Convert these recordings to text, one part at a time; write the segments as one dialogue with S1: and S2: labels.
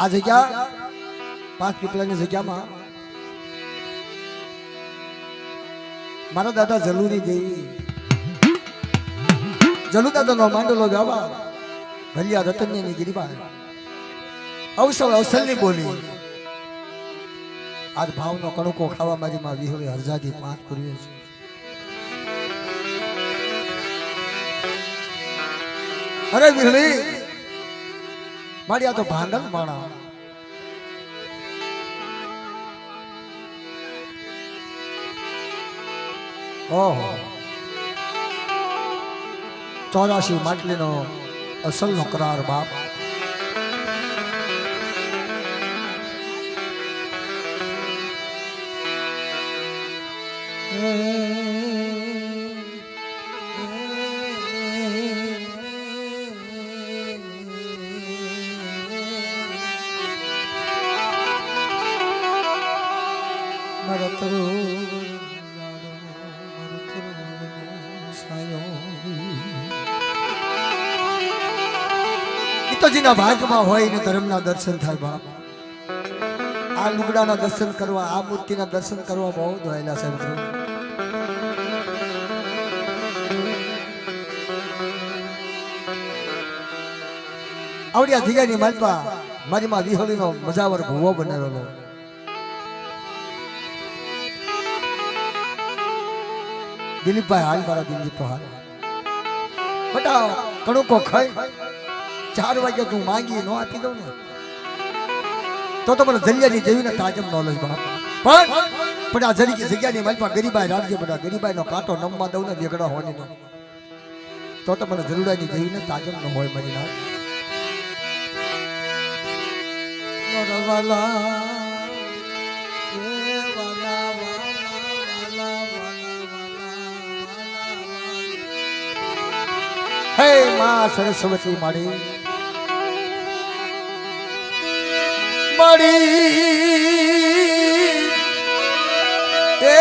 S1: આ જગ્યા 5 પીપળાની જગ્યામાં મારા દાદા જલુની દેવી જલુ દાદાનો માંડલો ગાવા ભલિયા રતન્યની ગિરિબા અવસરની બોલી આજ ભાવનો કણકો ખાવા મારીમાં વિહળી હરજાદી 5 પૂર્વે છે. અરે વિહળી મારી આ તો ભાંગલ માણા ઓહો 84 માટલીનો અસલનો કરાર બાપ. પિતાજીના ભાગમાં હોય ને ધર્મના દર્શન થાય બાપ. આ લુગડાના દર્શન કરવા આ મૂર્તિના દર્શન કરવા બહુ દોયેલા છે મિત્રો. આવડી આ જગ્યાની માલપા મારી માં વિહોળીનો મજાવર ભૂવો બનાવેલો. દિલીપભાઈ હાલ મારા દિલીપ હાલ બટા કણુકો ખાઈ 4 વાગે તું માંગી નો આપી દઉં ને તો મને જલિયાની જેવી ને તાજમ નોલેજ બાપ. પણ આ જગ્યાની માલપા ગરીબાઈ રાખજે બટા. ગરીબાઈ નો કાંટો નમવા દઉં ને વેગડા હોવાની નો તો મને જરૂરાની જેવી ને તાજમ ન હોય મારી ના. હે માં સરસ્વતી માડી એ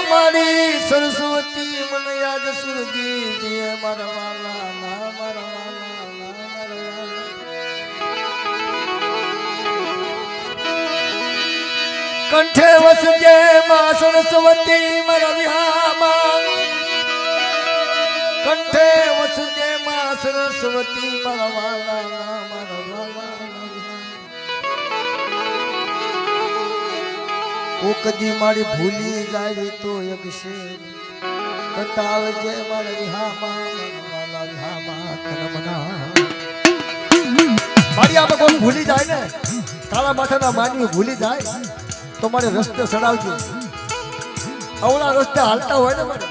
S1: મારી સરસ્વતી મને યાદ સુરજી જે મારા વાલા ના મારા વાલા ના મારા વાલા. કંઠે વસજે માં સરસ્વતી મારા વિહામાં. કંઠે વસજે માં સરસ્વતી મારા વાલા ના મારા વાલા. કોકદી મારી ભૂલી જાય તો યગશે બતાવજે મારા વિહામાં મારા વિહામાં કનમના. મારી આપણે કોઈ ભૂલી જાય ને કાળા માથાના માનવી ભૂલી જાય તો મારે રસ્તે ચડાવજો. અવળા રસ્તે હાલતા હોય ને મારે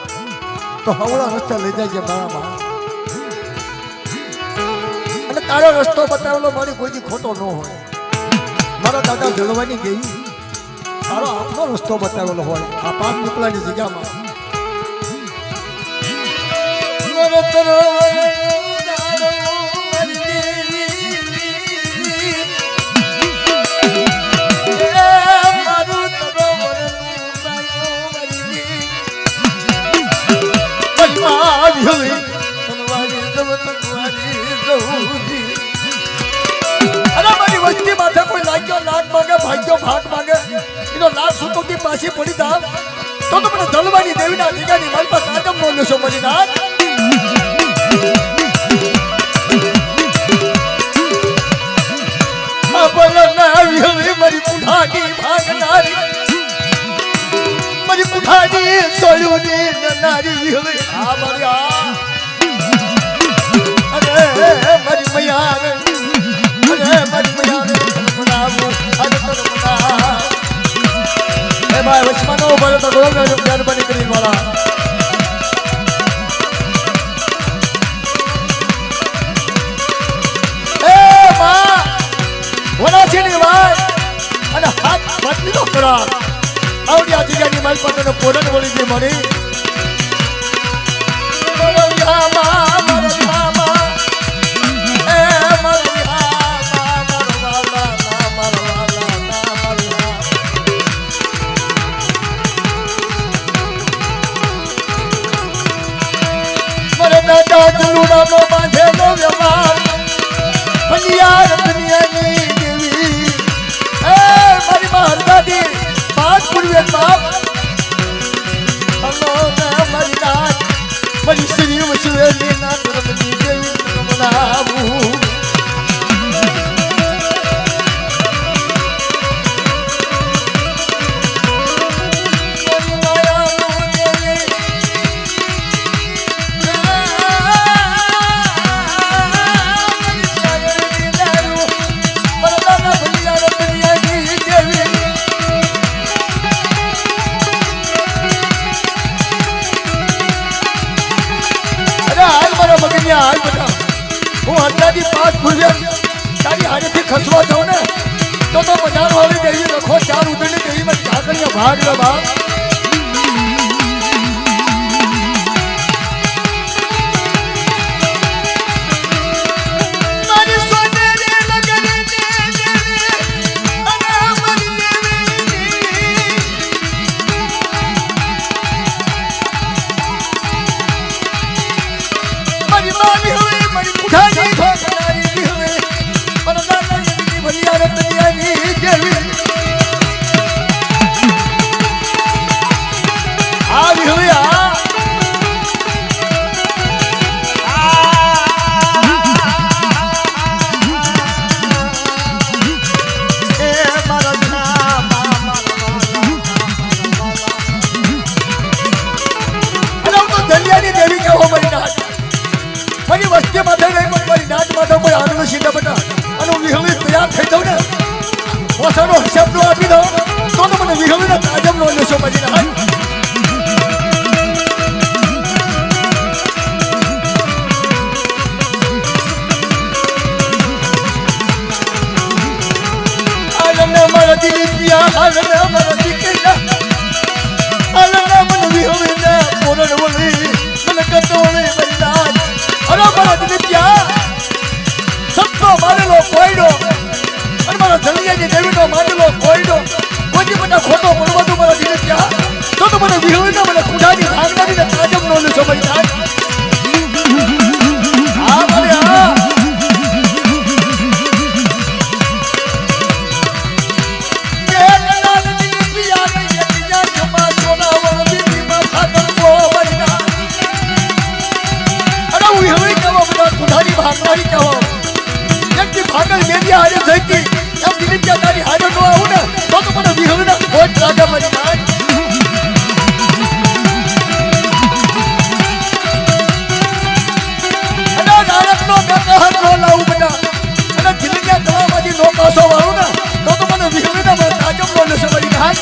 S1: તો અવળા રસ્તે લઈ જાય મારા માં. અને તારો રસ્તો બતાવેલો મારી કોઈ ખોટો ન હોય. મારા દાદા જળવાની ગઈ તારો આપણો રસ્તો બતાવેલો હોય આ 5 પીપળાની જગ્યામાં. વસ્તી માથે કોઈ લાગ્યો લાખ માંગે ભાગ્યો ભાગ માંગે એનો લાખ સુતોથી પાછી પડી જાવ તો મને જલવાની દેવીના દીગાની માલ પર કાદમ બોલ્યો છો મરી નાથ. મારી કુઠાની ભાગનારી મારી કુઠાની સોળુની નારી વિહળી આ મારી અરે મારી મૈયા અરે મારી મૈયા એ ભાઈ વચમાં નો ઉભો તો ગોળ મહેરબાની કરી વાળા. એ માં વનાચીની વાત અને હાથ બદલીનો કરાર આવડી આ જગ્યાની માલ પાટનો પોરન વળી જે મળી બાંધેલો વ્યવહાર દુનિયાની દેવી दादी बात पूर्वे बाप हलो ना मरिदात मरी श्री वसुएली ना तुरमनी देवी तुमनाबू हाल बता હું અંદાજી 5 ફૂલ્યા તારી હારેથી ખસવા જાઉં ને તો બજાર વાળી દેવી રખો 4 ઉદળની દેવી માં ઝાકળિયા ભાગ લે બાપ વસ્તી માથે નહીં પણ મારી નાચ માથે કોઈ આનંદ સીધા બટા અને વિહળી તૈયાર થઈ જાઉં ને પોસાનો હિસાબ નો આપી દો તો મને વિહળીના તાજમ નો લેશો પછી ના આલને મારા દિલી પિયા આલને મારા દીકરા આલને મને વિહળીને પોરણ વળી મને કટોળી મારી નાચ અરે મારા દિલીપિયા સત્તો મારેલો કોયડો અને મારા જલિયાની દેવીનો મારેલો કોયડો કોઈ બધા ખોટો પડવા તો મારા દિલીપિયા તો મને વિહળીને મને કુડાની ભાગનારીને તાજમ નો લેશો મારી નાચ હા મારે હા ભાગનારી કહો વ્યક્તિ ભાગલ મેડિયા હારે જઈતી એમ દિલીપિયા તારી હારે નો આવું ને તો મને વિહળીના ખોટ લાગે મારી નાચ અને નાયકનો બેકહાર નો લાવું બેટા અને દિલીપિયા તળાવમાંથી નો કાસો વાળું ને તો મને વિહળીના મને તાજમ નો લેશે મારી નાચ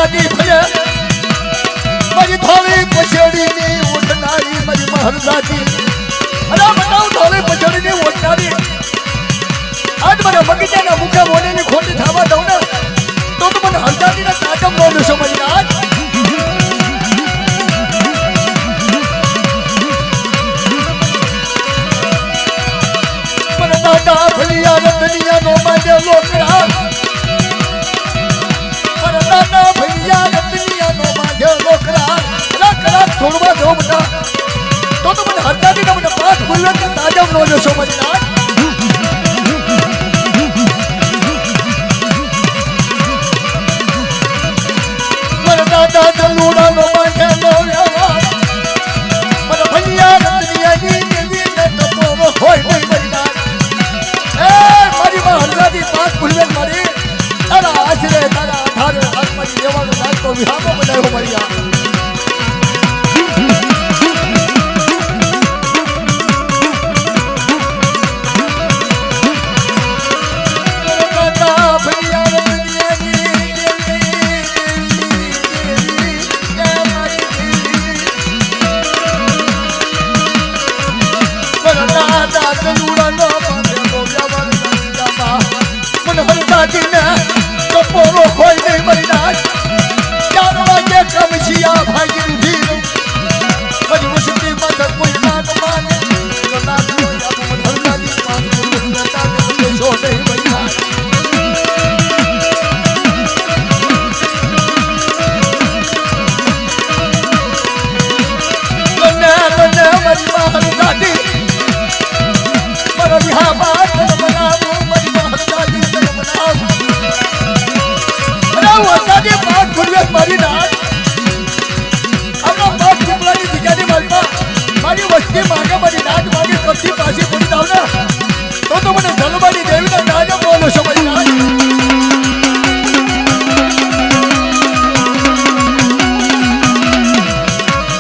S1: હરદાદી ભલે મારી થોડી પછેડીની ઉઠનારી મારી હરદાદી અરે બતાવ થોડી પછેડીની ઉઠનારી આજ મને બગીચાના મુખે મોનેની ખોટી થવા દઉં ને તો મને હરદાદીના તાજમ નો દેશો મળી આજ મને દાદા ભલિયા રતનિયા નો માંડે લોકરા મને દાદા ભલિયા રતનિયા નો માંડે લોકરા કરા છોડવા દો બધા તો મને હરદાદીના મને પાઠ બોલવે કે તાજમ નો દેશો મળી આજ દાદા જલુડા નો માંડે નો વ્યવહાર મને ભલિયા રતનિયાની દેવી ને તપોરો હોય હોય મરીદાર એ મારી માં હરદાદી પાસ ભૂલવે મારી તારા આશરે તારા આધારે હાથ મારી દેવાનો લાગતો વિહામો બનાવ્યો મરિયા કપોરો હોય નહીં મહિના 4 વાગે કમશિયા ભાગી દીધું મજબૂતી માં કોઈ ના માને તો ના કોઈ આપણ હરદાદી પાંચ ગુરુ નતા કે જો નહીં મહિના મને મજબા હરદાદી મારા વિહા બાત બનાવો મજબા હરદાદી હરદાદી પાઠ ભૂલવે મારી નાથ આપણા પાઠ કુપલાની જગ્યાની માલમાં મારી વસ્તી માગે મારી નાથ માગે કબજી પાછી પડી જાવ ને તો મને ધનબાની દેવીના નામે બોલો છો મારી નાથ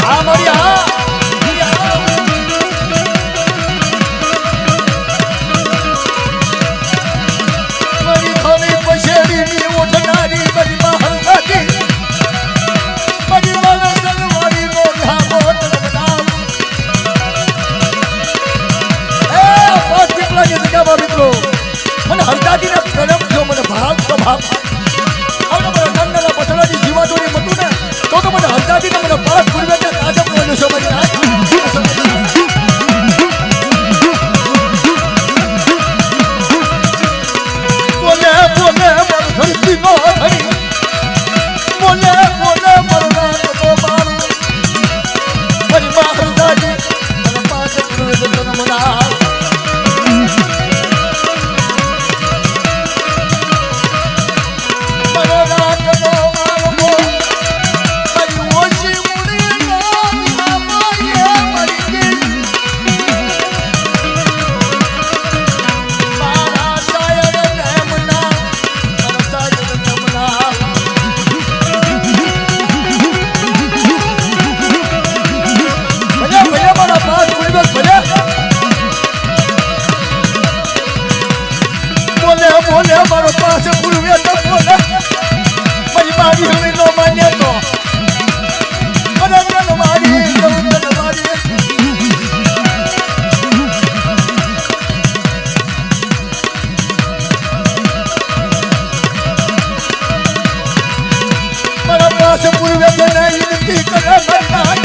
S1: હા મારી હા મારી થોડી પછેડીની ઉઠનારી મારી મને હરદાદીને પ્રેમ થયો મને ભાવ સ્વભાવ આવડે મને નંદના પછડાની જીવાદોની મતું ને તો મને હરદાદીને મને પાઠ પૂર્વે કે તાજમ નો લેશો મને બોલે બોલે મર ધરતી નો હરી બોલે બોલે મરના તો બાર મારી માં હરદાદી મને પાઠ પૂર્વે તને મના બોલે મારો પાસે પૂર્વે તો બોલે મારી મારી હવે નો માન્ય તો મને મારી મારા પાસે પૂર્વે તો નહીં વિનંતી કરે મારા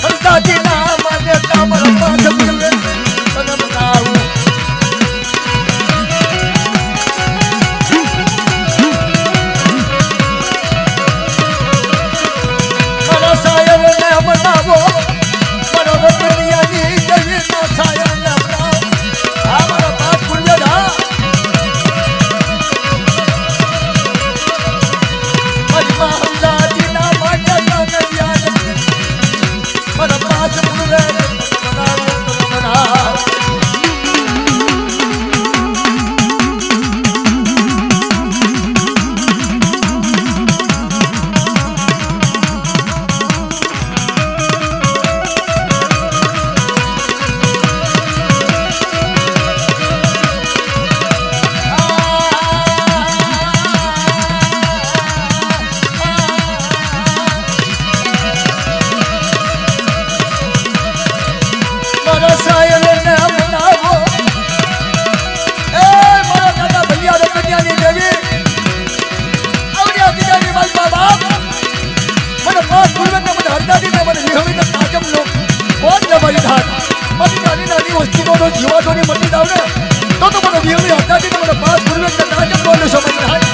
S1: હરદાદી ના માને કામર પાછ પૂર્વે તને બનાવું મારા સાયર ને બનાવો મારા રતનિયાની દેવી ના સાયર ને બનાવો આ મારા પાછ પૂર્વે ના મારી માં હરદાદી ના માને કામર યાદ મારા પાછ વિહળીને તાજમનો કોણ દબાઈ થાય મારી નાની નાની વસ્તુઓનો જીવાતોની મટી જાવ ને તો મને વિહળી હતાથી મને પાસ પૂર્વે તાજમનો સમજ થાય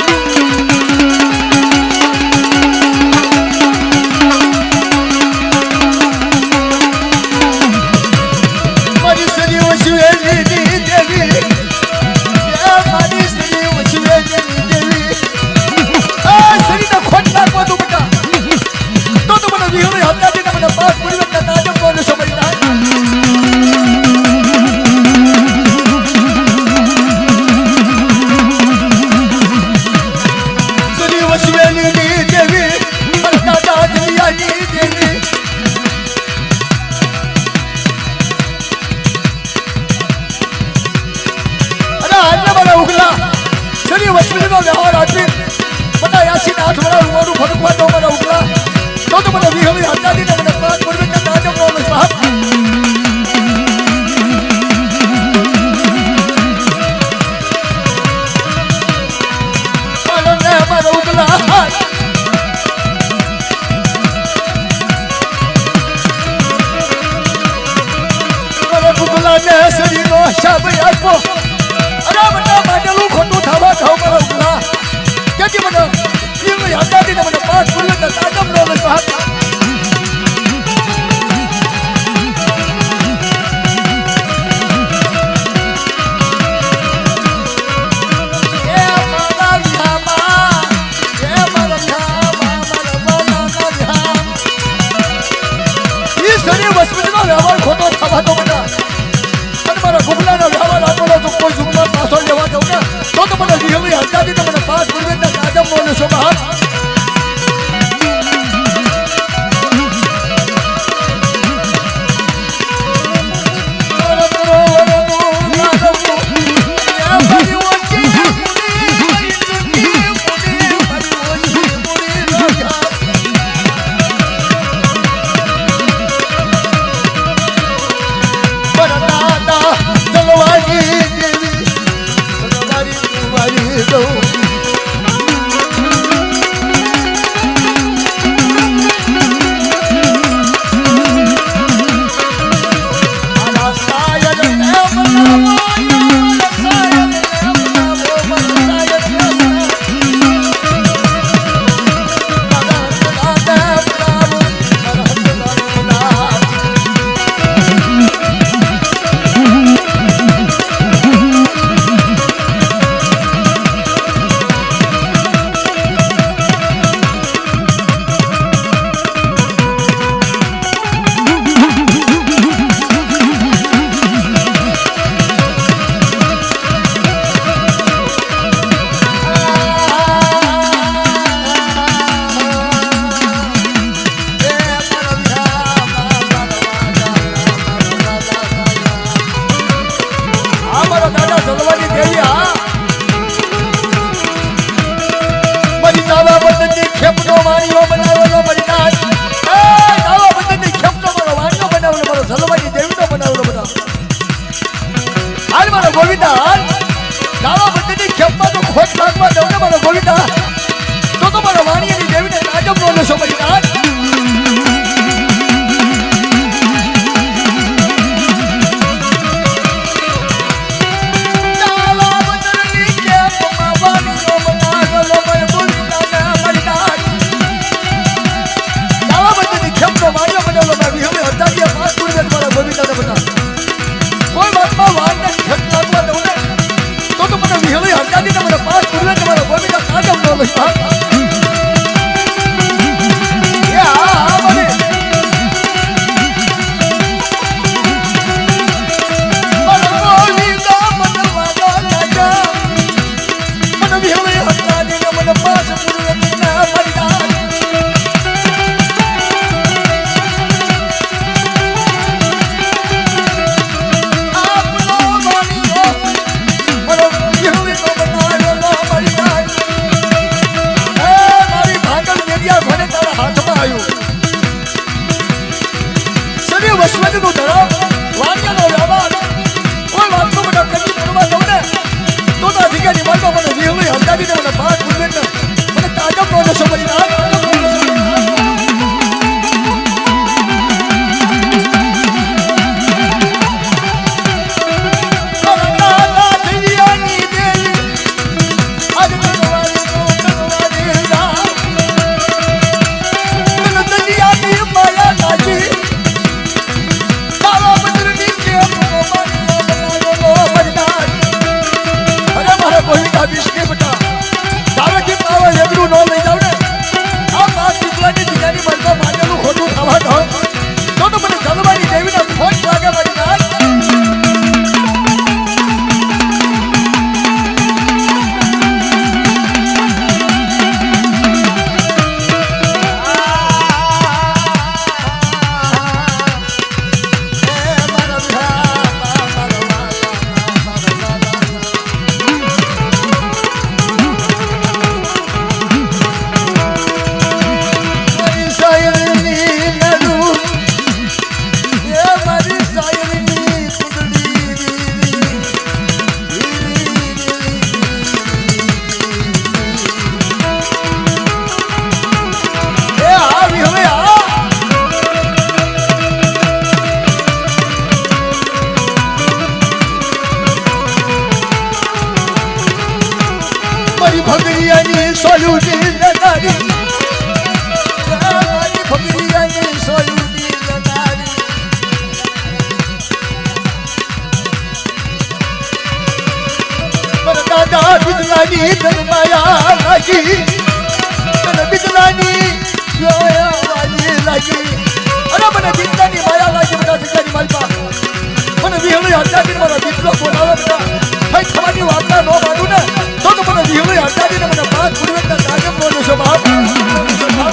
S1: સોલુની લગાડી મારી ફકીરાની સોલુની લગાડી મારા દાદા બિદલાની ધર્માયા લાગી મને બિદલાની વાલી લાગી અરે મને બિદલાની માયા લાગી બધા જગ્યાની માલપા મને વિહળી હટાવીને મારા બિદલો બોલાવે બધા ભાઈ તમારી વાર્તા ન માનું ને તો મને વિહળી હટાવીને મને પાંચ ગુરુવેદના કાયમ બોલું છો બાપ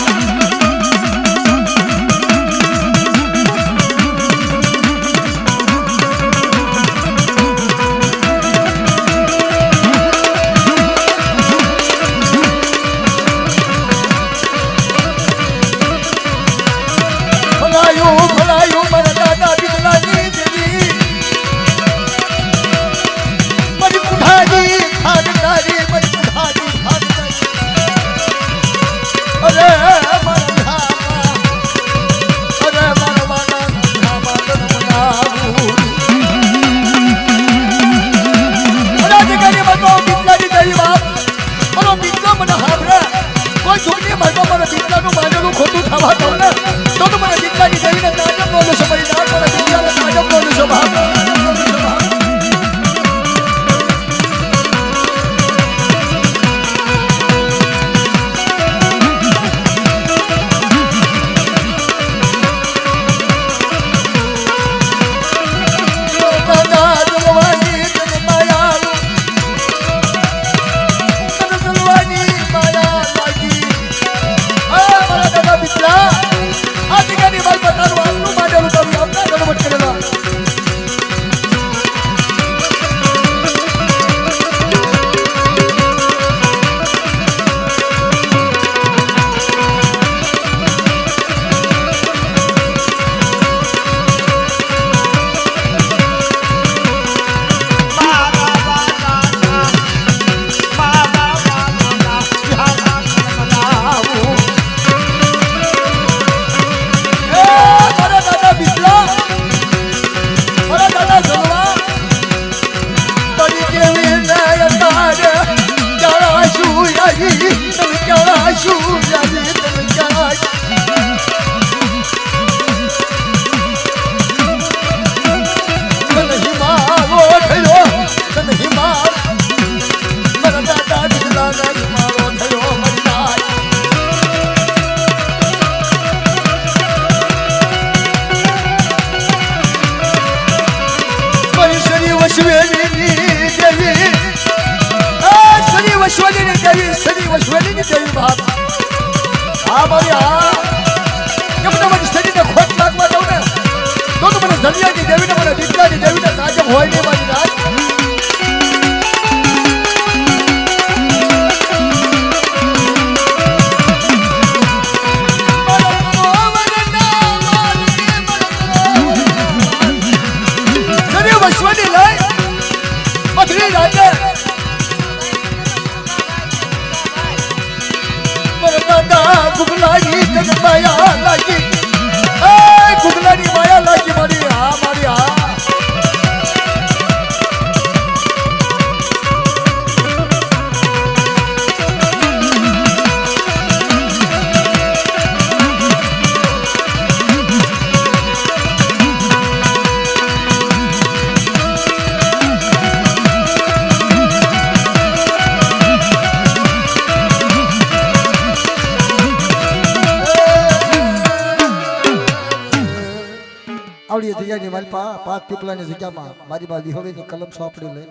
S1: આવડી જગ્યાની મારી પાંચ પીપલાની જગ્યામાં મારી માં વિહોળીની કલમ સોંપડી લઈ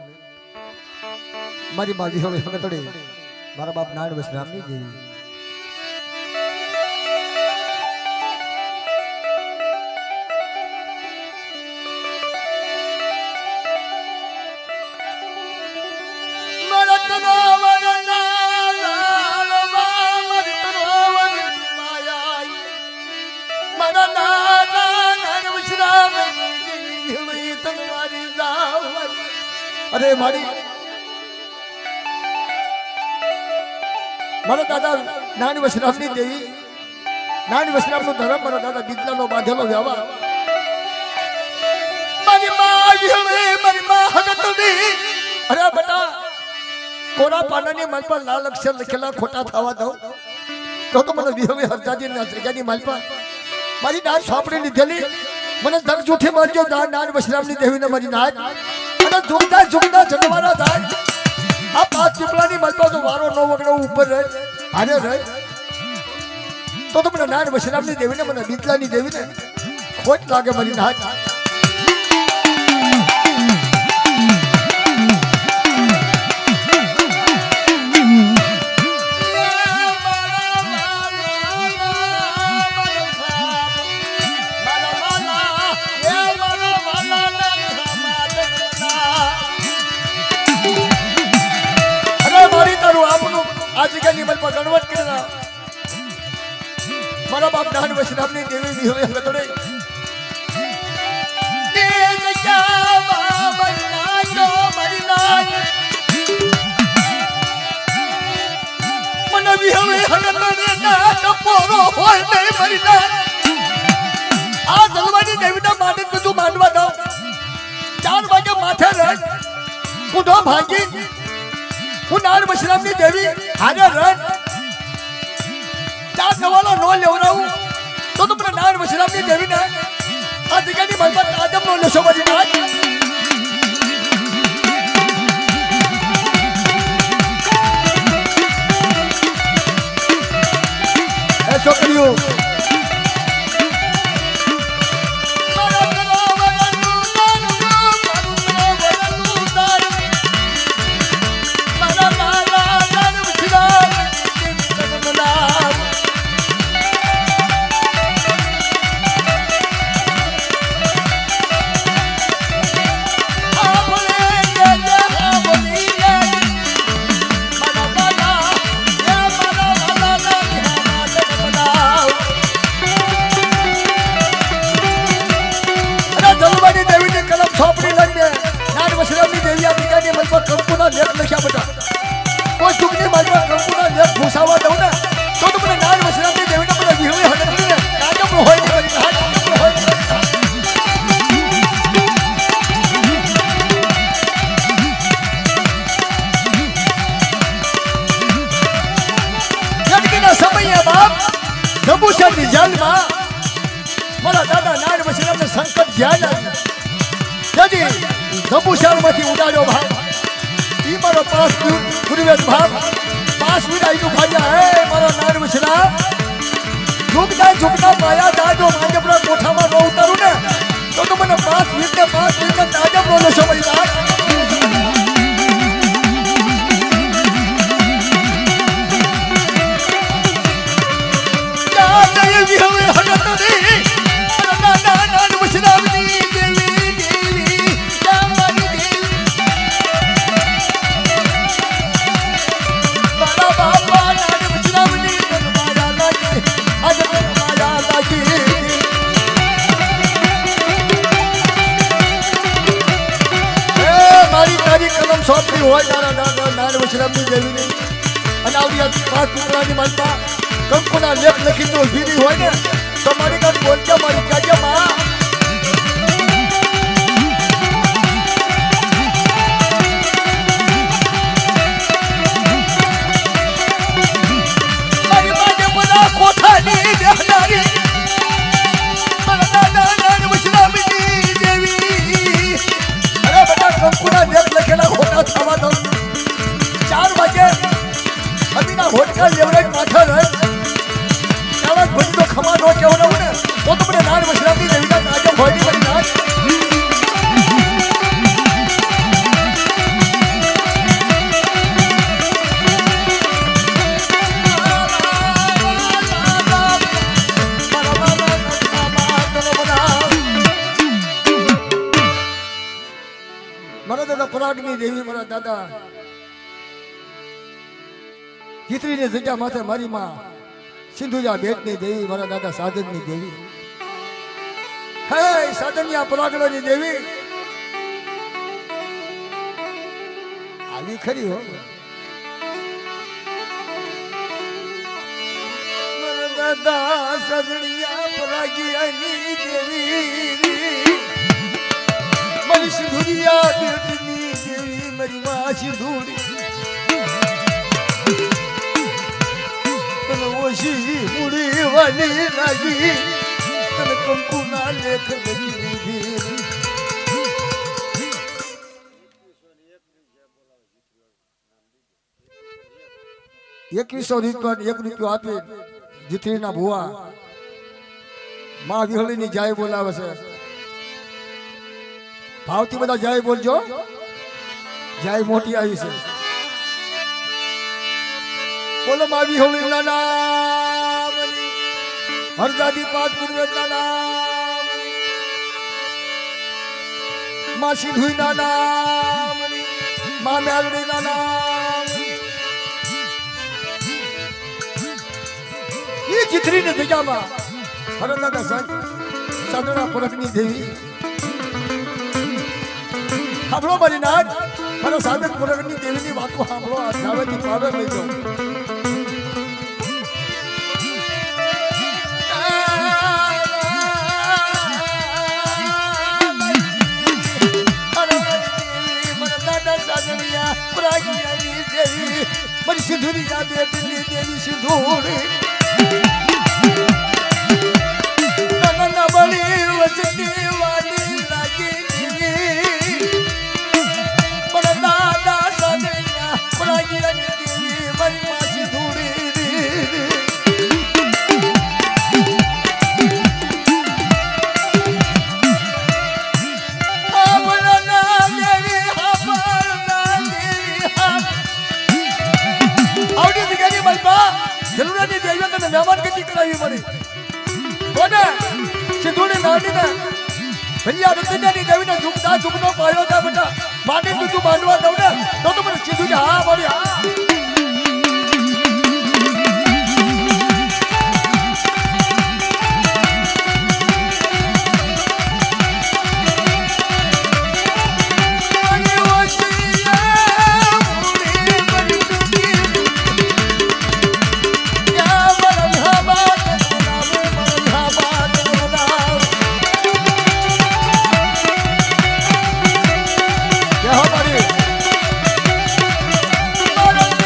S1: મારી માં વિહોળી હવે તડે મારા બાપ નારાયણ વસ રામની દેવી અરે મારી મારા દાદા નાની વસરામની દેવી નાની વસરામનો ધર્મ મારા દાદા બિદલાનો બાંધેલો વ્યવહાર મારી માં હગતની અરે બેટા કોરા પાનાની માલ પર લાલ અક્ષર લખેલા ખોટા થવા દઉં તો મને વિહવે હરજાદીના જગ્યાની માલ પર મારી નાર સાંપડી લીધેલી મને ધક જૂઠી મારજો નાર વશરામની દેવીને મારી નાર અને ઝુકતા જનવાના થાય આ પાંચ પીપળાની માલ પર તો વારો નો વગડો ઉપર રહે આને રહે તો મને નાર વશરામની દેવીને મને બીતલાની દેવીને ખોટ લાગે મારી નાર આ જગ્યાની મન પર ગણવટ કરેલા મારા બાપ નાન વશરામની દેવી ની હવે હતડે તે જગ્યા બાબા નાનો મરીનાન મને વિહવે હતડે ના ટપોરો હોય નહીં મરીનાન આ જલવાની દેવીના માટે બધું માંડવા દો 4 વાગે માથે રહે કુઢો ભાગી હું નાર વશરામની દેવી હારે રન 4 સવાલો નો લેવરાવું તો મને નાર વશરામની દેવીને આ જગ્યાની મલબત આદમ નો લેશો મારી નાર એ છોકરીઓ મારા દાદા નાર વશરામને સંકટ ધ્યાન આવ્યું જબુશાળમાંથી ઉડાડ્યો ભાવ ઈ મારો 5 ગુરુવેદ ભાવ 5 વિડાઈનું ભાગ્યા હે મારો નાર વશરા ઝુકતા માયા દાજો માંજપરા કોઠામાં નો ઉતારું ને તો મને 5 વીરને તાજમ નો લેશો ભાઈ રાત સોંપી હોય તારા દાદા નાર વશરામની દેવીની અને આવડી 5 પીપળાની માલપા કંકુના લેખ લખી તો ભીની હોય ને તો મારી કાન બોલજે મારી કાજે માં મારી માજે બધા કોઠાની દેહનારી મારા દાદા નાર વશરામની દેવી અરે બધા કંકુના લેખ લખેલા ખોટા થવા દો 4 વાગે અમીના હોટકા લેવરેજ માથા રહે ચાલા ભજી તો ખમા નો કેવડાવું ને તો તમને નાર વશરામની દેવીના તાજમ હોય ની બની નાર મારા દાદા પરાગની દેવી મારા દાદા ગીતરીની જગ્યા માથે મારી માં સિંધુજા બેટની દેવી મારા દાદા સાધનની દેવી હે સાધનિયા પરાગની દેવી આવી ખરી હો મારા દાદા સાધનિયા પરાગની દેવી મારી સિંધુરિયા બેટની દેવી મારી માં સિંધુરી વાલી લાગી તને કંકુના લેખ લખી દીધી. ₹2100 ₹1 આપી જીથરીના ભુવા માં વિહળીની જાય બોલાવે છે. ભાવથી બધા જાય બોલજો. જાય મોટી આવી છે. બોલો માં વિહળી ના નામ હરદાદી પાક પૂર્વે ના નામ માં સિંધુઈ ના નામ માં મેલડી ના નામ એ ચિત્રીને જગ્યામાં હરદાદા સંત સાધના પરખની દેવી સાંભળો મારી નાથ મારો સાધક પરખની દેવીની વાતો સાંભળો. આ જાવેથી પાવે લઈ જાઓ. મારી સિંધુરી જા બેટની દેવી સિંધુરી નાના બળી વસતી વાલી લાગી દેવી મારા દાદા સાદરિયા પ્રાગિયાની દેવી મારી માં સિંધુરી જરૂરિયાતની દેવી તને મહેમાન ગતિ કરાવી મળી. કોને સિંધુની નાડીને ભૈયા રતનની દેવીને ઝુમતા ઝુમનો પાયો છે બેટા. માની તું બાંધવા દઉં ને તો મને સિંધુની હા મળી. હા Bye.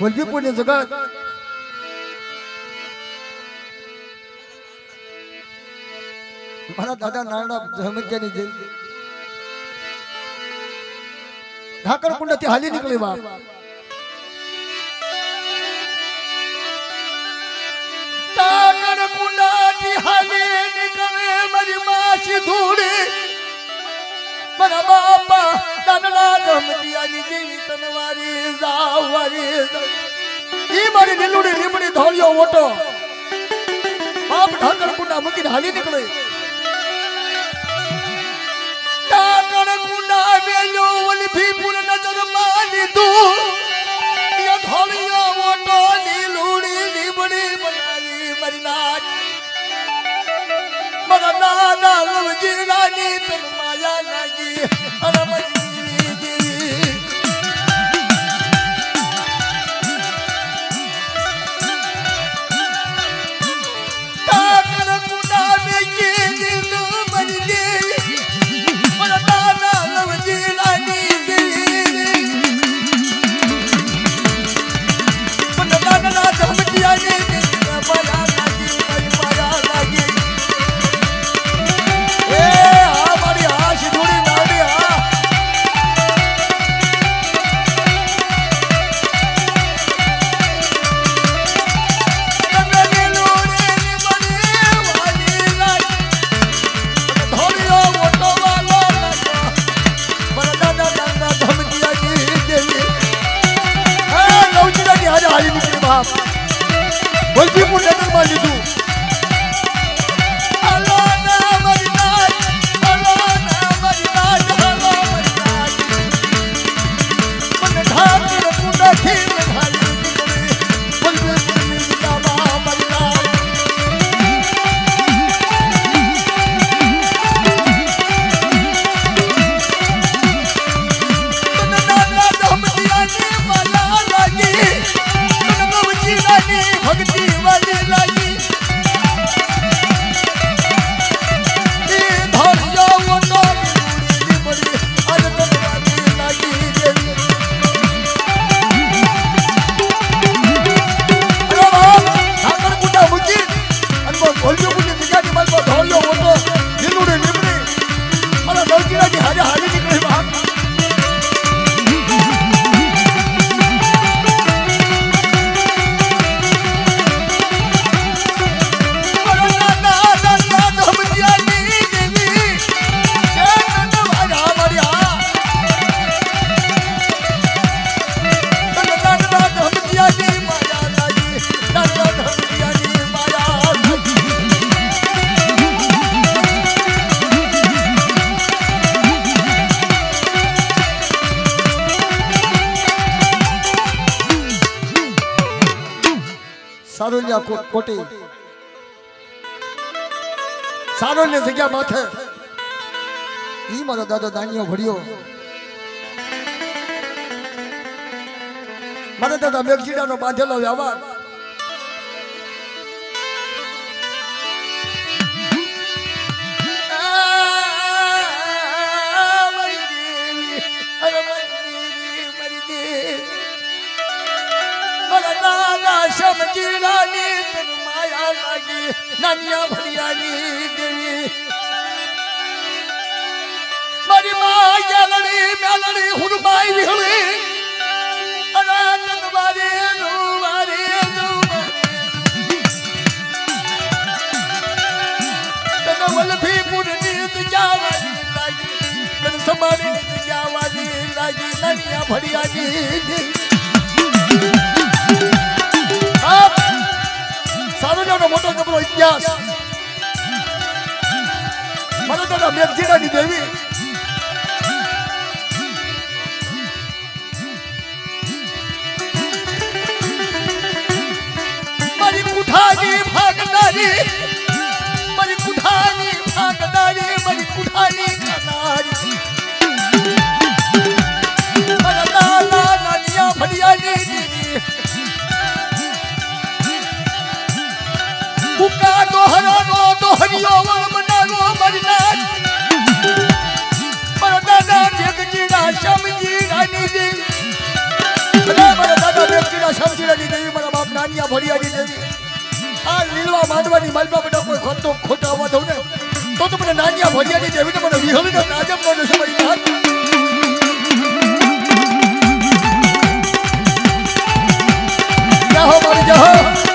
S1: વલ્લભીપુરની જગત મારા દાદા નાના જમજ્જાની જેમ ઢાકર કુંડથી હાલી નીકળી બાપ ઢાકર કુંડથી હાલી નીકળે મારી માસી ધૂળી મારા બાપા દાદા જમજ્જાની જેવી તનવારી જાવરી ઈ મારી નીલુડી લીમડી ધોળિયો ઓટો બાપ ઢાકર કુંડા મૂકીને હાલી નીકળે ઢાકર કુંડા વેલ્યો વલ્લભીપુર નજર માની તું યો ધોળિયો ઓટો નીલુડી લીમડી બનાવી મારી નાચ મારા દાદા લવજીરાની તન માયા લાગી અરે મજી દેવી વલ્લભીપુર નગરમાં લીધું સારોલિયા કોટી સારોલ્ય જગ્યા માથે ઈ મારો દાદો દાનિયો ભર્યો મારા દાદા મેઘજીડાનો બાંધેલો વ્યવહાર સમજીરાની તન માયા લાગી નાનિયા ભડિયાની દેવી મારી મા ગેલડી મેલડી હુરબાઈ વિહળી અને તનવારે નુવારે તન વલ્લભીપુરની જગ્યાવાળી લાગી તન સમાની જગ્યાવાળી લાગી નાનિયા ભડિયાની દેવી સારોલિયાનો મોટો જબરો ઇતિહાસ મારા દાદા મેઘજીડાની દેવી મારી કુઠાની ભાગનારી મારી કુઠાની ભાગનારી મારી કુઠાની ખાનારી મારા દાદા નાનિયા ભડિયાની દેવી કુકા દોહરાનો દોહરિયો વળ બનાવો મરનાર મારા દાદા મેઘજીડા સમજીડાની દેવી મારા દાદા દાદા બેચીના સમજીરાની દેવી મારા બાપ નાનિયા ભડિયાની દેવી આ લીલવા માંડવાની માલપા બેટા કોઈ ખોટા આવવા દઉં ને તો મને નાનિયા ભડિયાની દેવીને મને વિહળીને તાજબ નો સમય હાથ જાહો મારી જાહો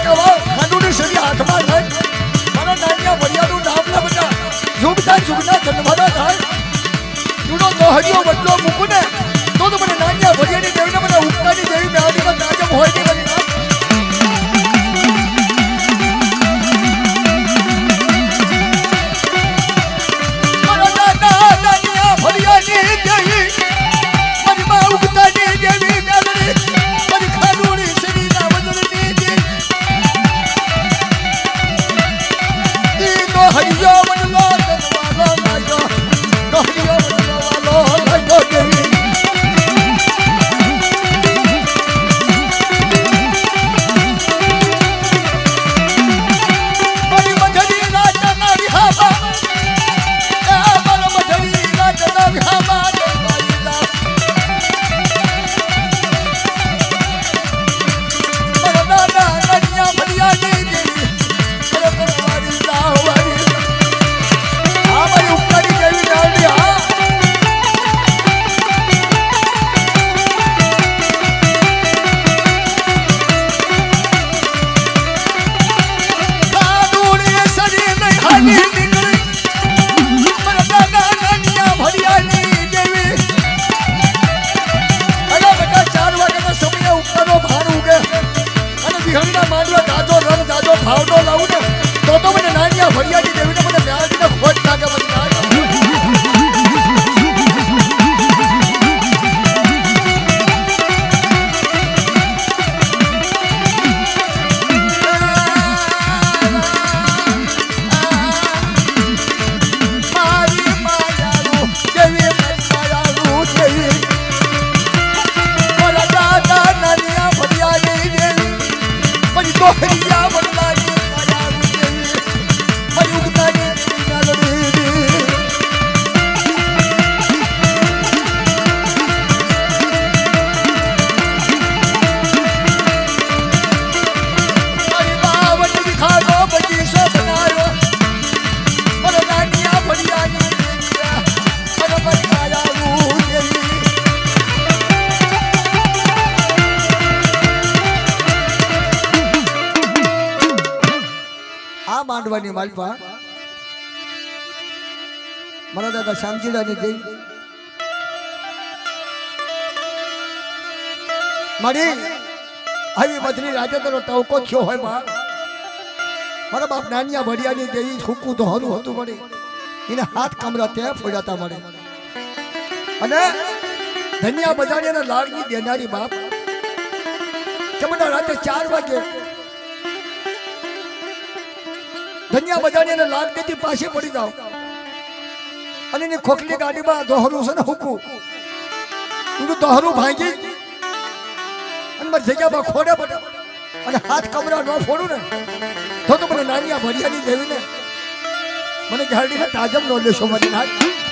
S1: કવા ખાંડુની શરી હાથમાં થાય મારા નાનિયા ભરિયાનું નામ ના બતા જુગતા જુગના જન્મના થાય જુનો દોહડિયો બદલો મૂકુને તો મને નાનિયા ભરિયાની દેવીને મને ઉગતાની દેવી મેળવીમાં તાજમ હોય કે બની ભાવનો લાવું ને તો મને નાનિયા ભરિયાની દેવીને મને મ્યાદીને ખોટ લાગે મને માંડવાની માલપા મારા દાદા શામજીરાની જઈ મારી આવી બદલી રાજે તારો ટવકો થયો હોય માં મારા બાપ નાનિયા ભરિયાની દેવી છૂકું તો હરું હતું મળે એને હાથ કમરા ત્યાં ફોડાતા મળે અને ધનિયા બજારી અને લાડની દેનારી બાપ જમણા રાતે 4 વાગે ધનિયા બજારી અને લાડ દેતી પાછી પડી જાવ અને એની ખોખલી ગાડીમાં દોહરું છે ને હુકું એનું દોહરું ભાંગી અને મારી જગ્યામાં ખોડે પડે અને હાથ કમરા ન ફોડું ને તો મને નાનિયા ભરિયાની દેવીને મને ગાડીને તાજમ ન લેશો મારી નાખ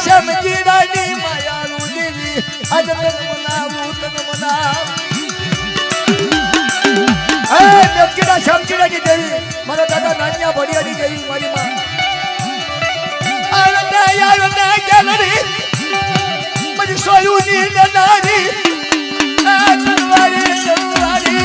S1: સમજીરાની માયાનું દેવી આજ તન મનાવું તન મનાવ એ મેકીડા સમજીરાની દેવી મારા દાદા નાનિયા ભરિયાની દેવી મારી માં આરંડા યારંડા ગેલરી મજી સોયું ની લનારી આ તનવારી તનવારી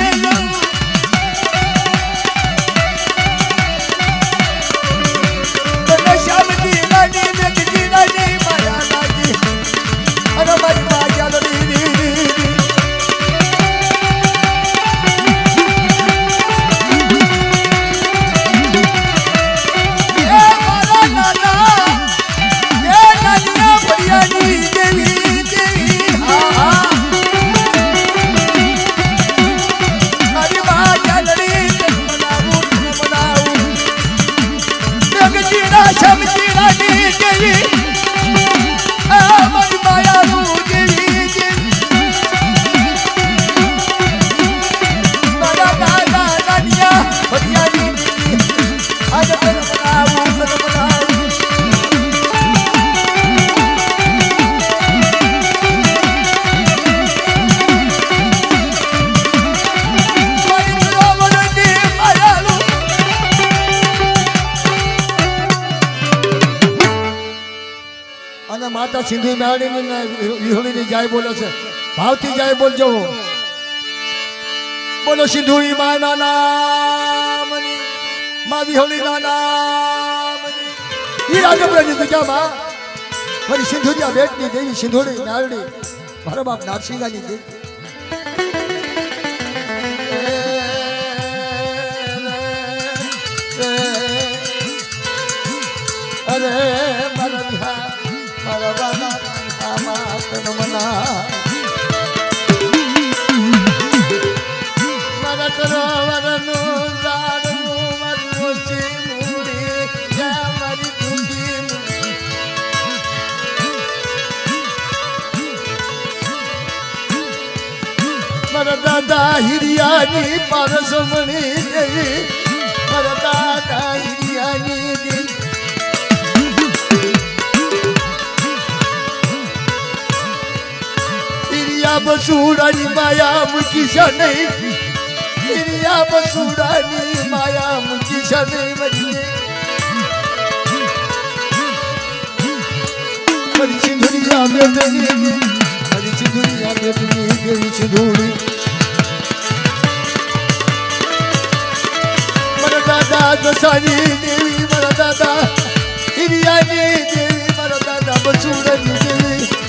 S1: સિંધુ મેળીની વિહોળીની જાય બોલે છે ભાવથી જાય બોલજો બોલો સિંધુ માના નામની માં વિહોળીના નામની ઈ રાજપુરની દુજામાં મારી સિંધુરિયા બેટની દેવી સિંધુડી નારડી મારા બાપ નારસિંગાની દેવી અરે મારા મારા બાના આમા તનમના મારા કરોવરનું ઝાડનું મારું ચીમુડી યા મારી દુખી મારા દાદા હિરિયાની પારસમણી દેવી મારા દાદા હિરિયાની દેવી બસુડાની માયા મૂકી છે નહીં હિરિયા બસુડાની માયા મૂકી છે નહીં મારી સિંધુરિયા બેટની મારી સિંધુરિયા બેટની દેવી સિંધુડી મારા દાદા દસાની દેવી મારા દાદા હિરિયાની દેવી મારા દાદા બસુડાની દેવી